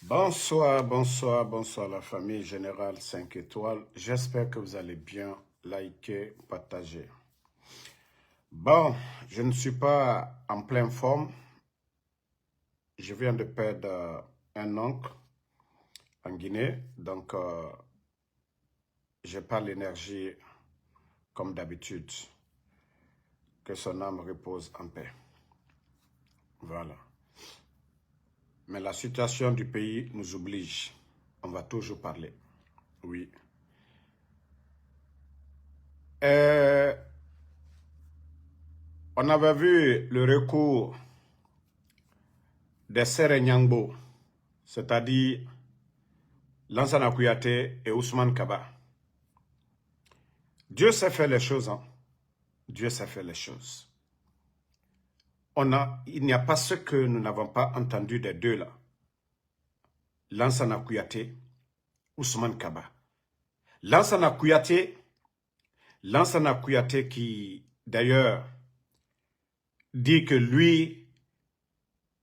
Bonsoir, bonsoir, bonsoir la famille Générale 5 étoiles. J'espère que vous allez bien. Liker, partager. Bon, je ne suis pas en pleine forme. Je viens de perdre un oncle en Guinée. Donc, je n'ai pas l'énergie comme d'habitude. Que son âme repose en paix. Voilà. Mais la situation du pays nous oblige. On va toujours parler. Oui. On avait vu le recours des Sere Nyangbo, c'est-à-dire Lansana Kouyaté et Ousmane Kaba. Dieu sait faire les choses, hein? Dieu sait faire les choses. Il n'y a pas ce que nous n'avons pas entendu des deux là. Lansana Kouyaté, Ousmane Kaba. Lansana Kouyaté qui d'ailleurs dit que lui,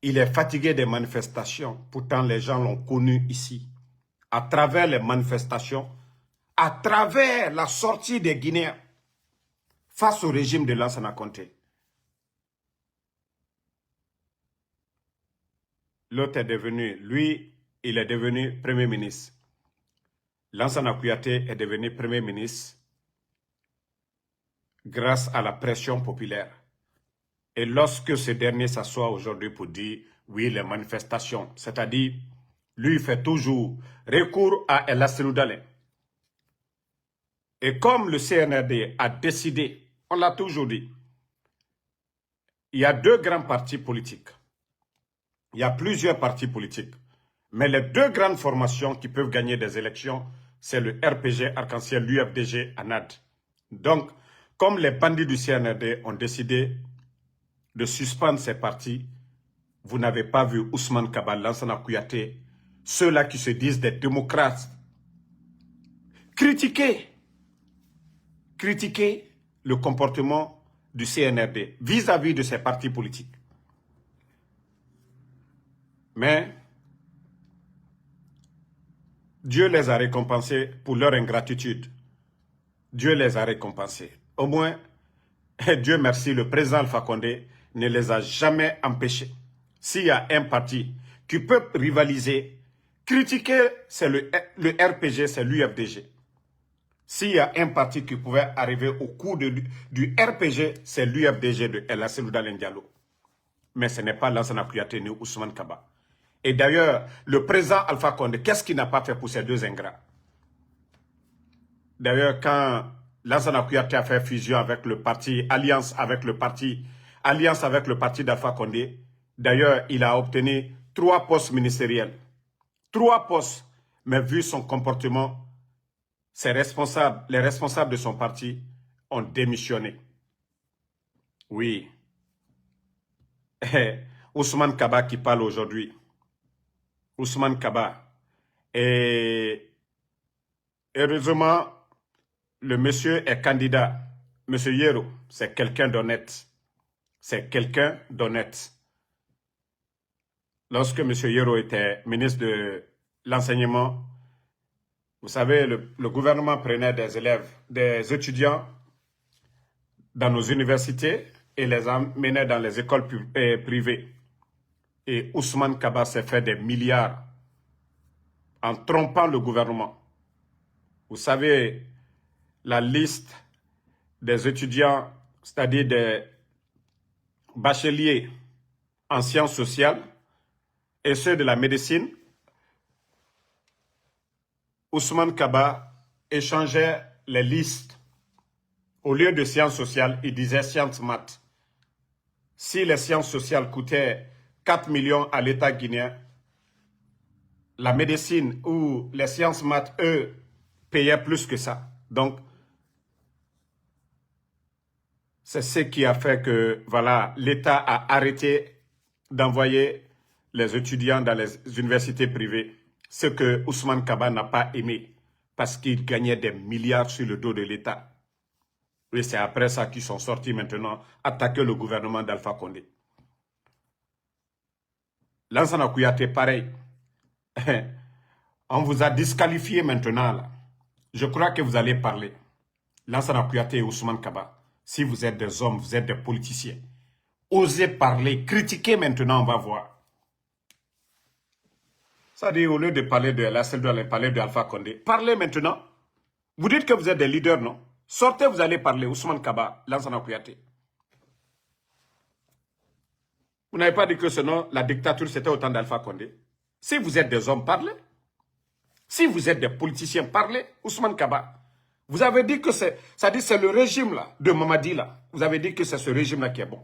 il est fatigué des manifestations. Pourtant, les gens l'ont connu ici. À travers les manifestations, à travers la sortie des Guinéens face au régime de Lansana Conté. L'autre est devenu, lui, il est devenu Premier ministre. Lansana Kouyaté est devenu Premier ministre grâce à la pression populaire. Et lorsque ce dernier s'assoit aujourd'hui pour dire, oui, les manifestations, c'est-à-dire, lui, il fait toujours recours à El Asseloudalé. Et comme le CNRD a décidé, on l'a toujours dit, il y a deux grands partis politiques. Il y a plusieurs partis politiques. Mais les deux grandes formations qui peuvent gagner des élections, c'est le RPG Arc-en-Ciel, l'UFDG, ANAD. Donc, comme les bandits du CNRD ont décidé de suspendre ces partis, vous n'avez pas vu Ousmane Kaba, Lansana Kouyaté, ceux-là qui se disent des démocrates, critiquer le comportement du CNRD vis-à-vis de ces partis politiques. Mais Dieu les a récompensés pour leur ingratitude. Dieu les a récompensés. Au moins, Dieu merci, le président Alpha Condé ne les a jamais empêchés. S'il y a un parti qui peut rivaliser, critiquer, c'est le RPG, c'est l'UFDG. S'il y a un parti qui pouvait arriver au coup du RPG, c'est l'UFDG de El Asseloudalé Diallo. Mais ce n'est pas Lansana Kouyaté ni Ousmane Kaba. Et d'ailleurs, le président Alpha Condé, qu'est-ce qu'il n'a pas fait pour ces deux ingrats? D'ailleurs, quand Lansana Kouyaté a fait fusion avec le parti, alliance avec le parti d'Alpha Condé, d'ailleurs, il a obtenu 3 postes ministériels. 3 postes. Mais vu son comportement, les responsables de son parti ont démissionné. Oui. Ousmane Kaba qui parle aujourd'hui. Ousmane Kaba. Et heureusement, le monsieur est candidat. Monsieur Yero, c'est quelqu'un d'honnête. C'est quelqu'un d'honnête. Lorsque monsieur Yero était ministre de l'enseignement, vous savez, le gouvernement prenait des élèves, des étudiants dans nos universités et les emmenait dans les écoles privées. Et Ousmane Kaba s'est fait des milliards en trompant le gouvernement. Vous savez, la liste des étudiants, c'est-à-dire des bacheliers en sciences sociales et ceux de la médecine, Ousmane Kaba échangeait les listes. Au lieu de sciences sociales, il disait sciences maths. Si les sciences sociales coûtaient 4 millions à l'État guinéen, la médecine ou les sciences maths, eux, payaient plus que ça. Donc, c'est ce qui a fait que voilà, l'État a arrêté d'envoyer les étudiants dans les universités privées. Ce que Ousmane Kaba n'a pas aimé parce qu'il gagnait des milliards sur le dos de l'État. Et c'est après ça qu'ils sont sortis maintenant attaquer le gouvernement d'Alpha Condé. Lansana Kouyaté, pareil. On vous a disqualifié maintenant, là. Je crois que vous allez parler. Lansana Kouyaté et Ousmane Kaba. Si vous êtes des hommes, vous êtes des politiciens. Osez parler, critiquez maintenant, on va voir. Ça dit, au lieu de parler de la celle de parler de Alpha Condé, parlez maintenant. Vous dites que vous êtes des leaders, non? Sortez, vous allez parler. Ousmane Kaba, Lansana Kouyaté. Vous n'avez pas dit que sinon la dictature c'était au temps d'Alpha Condé. Si vous êtes des hommes, parlez. Si vous êtes des politiciens, parlez. Ousmane Kaba. Vous avez dit que c'est le régime là, de Mamadi là. Vous avez dit que c'est ce régime là qui est bon.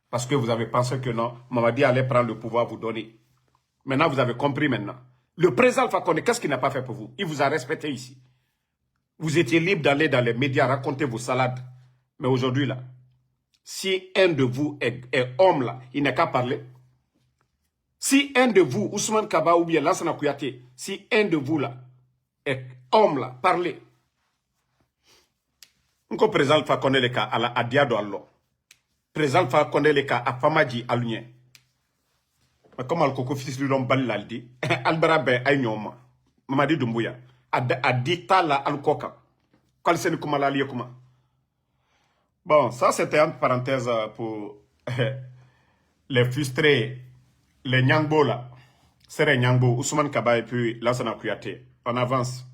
Parce que vous avez pensé que non, Mamadi allait prendre le pouvoir, vous donner. Maintenant, vous avez compris maintenant. Le président Alpha Condé, qu'est-ce qu'il n'a pas fait pour vous? Il vous a respecté ici. Vous étiez libre d'aller dans les médias raconter vos salades. Mais aujourd'hui là, si un de vous est homme là, il n'a qu'à parler. Si un de vous, Ousmane Kaba ou bien Lansana Kouyaté, si un de vous là est homme là, parlez. Nko président Alpha Condé le cas à Diado Allo. Président Alpha Condé le cas à Famaji Alunye. Mais comme Al-Koko fils de l'homme Balaldi, Albara Ben Aïnyoma, Mamadi Doumbouya, a dit tala Al-Koka. Kalsen Kumalali Kuma. Bon, ça c'était entre parenthèses pour les frustrés, les Nyangbo là. C'est les Nyangbo, Ousmane Kaba et puis Lansana Kouyaté. On avance.